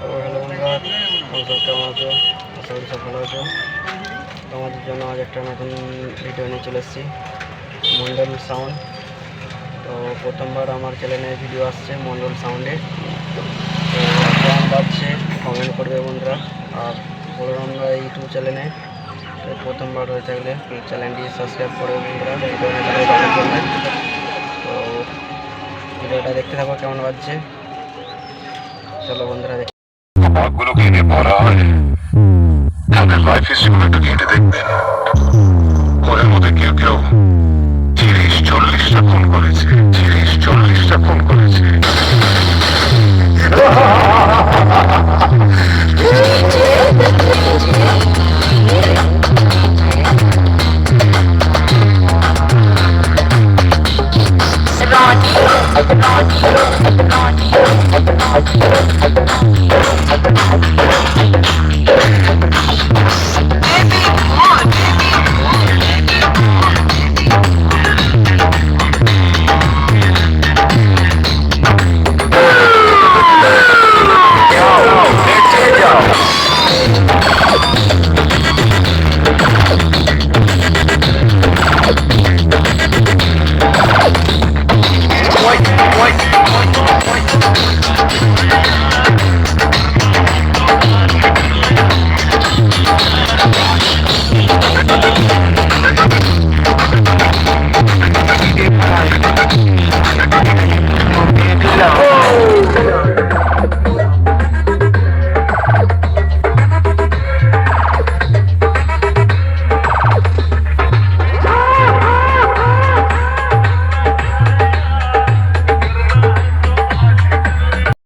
Hello বন্ধুরা, তোমরা সব কেমন আছো? আশা করি সব ভালো আছো। তোমাদের জন্য আজ একটা নতুন ভিডিও নিয়ে চলে এসেছি, মন্ডল সাউন্ড। তো প্রথমবার আমার চ্যানেলে ভিডিও আসছে মন্ডল সাউন্ডে। তো কেমন পাচ্ছে কমেন্ট করবে বন্ধুরা। আর বললাম আমরা ইউটিউব চ্যানেলে প্রথমবার হয়ে থাকলে চ্যানেলটি সাবস্ক্রাইব করে বন্ধুরা তো ভিডিওটা দেখতে থাকো কেমন বাজছে। চলো বন্ধুরা ভাগগুলো কেটে ভরা হয়, তাদের লাইফ হিস্ট্রিগুলো একটু ঘেঁটে দেখবেন। ওদের মধ্যে কেউ কেউ 30-40টা খুন করেছে, 30-40টা খুন করেছে।